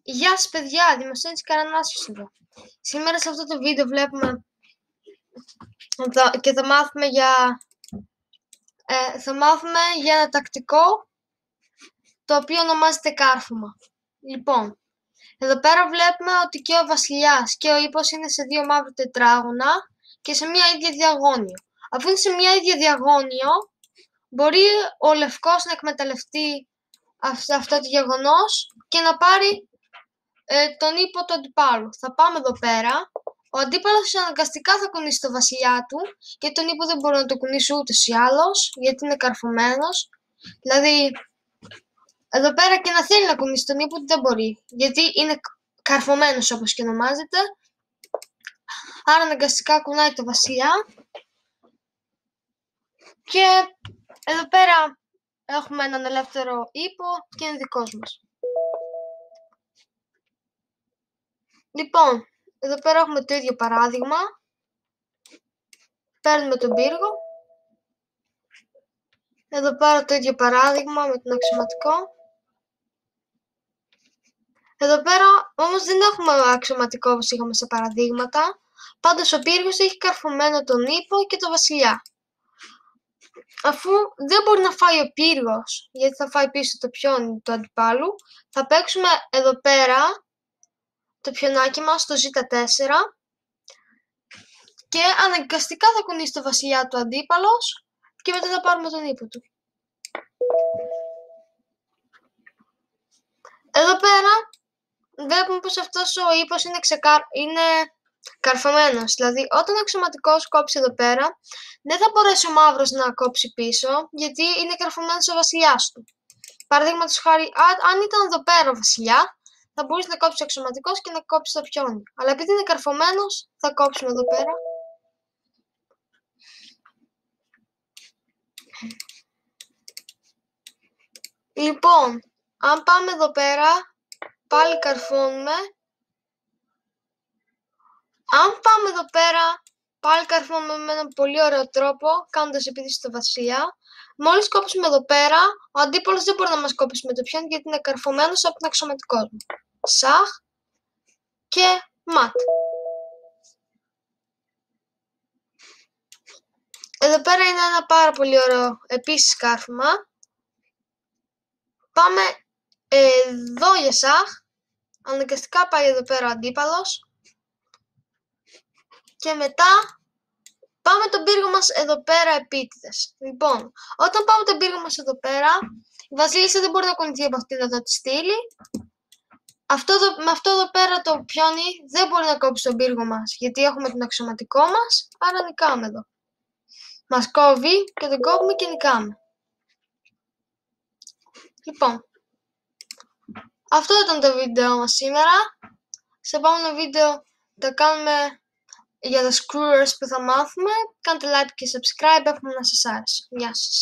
Γεια σας παιδιά, Δημοσθένης Καρανάσιος εδώ. Σήμερα σε αυτό το βίντεο βλέπουμε και θα μάθουμε για ένα τακτικό το οποίο ονομάζεται κάρφωμα. Λοιπόν, εδώ πέρα βλέπουμε ότι και ο βασιλιάς και ο ύπος είναι σε δύο μαύρα τετράγωνα και σε μια ίδια διαγώνιο. Αφού είναι σε μια ίδια διαγώνιο, μπορεί ο λευκός να εκμεταλλευτεί αυτό το γεγονός και να πάρει τον ύπο του αντιπάλου. Θα πάμε εδώ πέρα. Ο αντίπαλος αναγκαστικά θα κουνήσει το βασιλιά του, γιατί τον ύπο δεν μπορεί να το κουνήσει ούτως ή άλλως, γιατί είναι καρφωμένος. Δηλαδή, εδώ πέρα και να θέλει να κουνήσει τον ύπο του δεν μπορεί, γιατί είναι καρφωμένος όπως και ονομάζεται. Άρα αναγκαστικά κουνάει το βασιλιά. Και εδώ πέρα έχουμε έναν ελεύθερο ύπο και είναι δικός μας. Λοιπόν, εδώ πέρα έχουμε το ίδιο παράδειγμα. Παίρνουμε τον πύργο. Εδώ πέρα το ίδιο παράδειγμα με τον αξιωματικό. Εδώ πέρα όμως δεν έχουμε αξιωματικό όπως είχαμε σε παραδείγματα. Πάντως ο πύργος έχει καρφωμένο τον ύπο και το βασιλιά. Αφού δεν μπορεί να φάει ο πύργος, γιατί θα φάει πίσω το πιόνι του αντιπάλου, θα παίξουμε εδώ πέρα το πιονάκι μας στο Z4 και αναγκαστικά θα κουνήσει το βασιλιά του αντίπαλος και μετά θα πάρουμε τον ύπο του. Εδώ πέρα βλέπουμε πως αυτός ο ύπος είναι καρφωμένος. Δηλαδή όταν ο αξιωματικός κόψει εδώ πέρα, δεν θα μπορέσει ο μαύρος να κόψει πίσω, γιατί είναι καρφωμένος ο βασιλιάς του. Παραδείγματος χάρη, αν ήταν εδώ πέρα ο βασιλιά, θα μπορούσε να κόψει ο αξιωματικός και να κόψει το πιόνι. Αλλά επειδή είναι καρφωμένος, θα κόψουμε εδώ πέρα. Λοιπόν, αν πάμε εδώ πέρα, πάλι καρφώνουμε. Αν πάμε εδώ πέρα, πάλι καρφώνουμε με έναν πολύ ωραίο τρόπο, κάνοντας επίθεση στο βασιλιά. Μόλις κόψουμε εδώ πέρα, ο αντίπαλος δεν μπορεί να μας κόψει με το πιόνι, γιατί είναι καρφωμένος από τον αξιωματικό μου. Σαχ και ματ. Εδώ πέρα είναι ένα πάρα πολύ ωραίο επίσης κάρφωμα. Πάμε εδώ για σαχ. Αναγκαστικά πάει εδώ πέρα ο αντίπαλος. Και μετά πάμε τον πύργο μας εδώ πέρα επίτηδες. Λοιπόν, όταν πάμε τον πύργο μας εδώ πέρα, η βασίλισσα δεν μπορεί να κουνηθεί από αυτήν εδώ τη στήλη. Με αυτό εδώ πέρα το πιόνι δεν μπορεί να κόψει τον πύργο μας, γιατί έχουμε τον αξιωματικό μας, άρα νικάμε εδώ. Μας κόβει και τον κόβουμε και νικάμε. Λοιπόν, αυτό ήταν το βίντεο μας σήμερα. Σε επόμενο βίντεο θα κάνουμε για τα screwers που θα μάθουμε. Κάντε like και subscribe, εύχομαι να σας άρεσε. Γεια σας.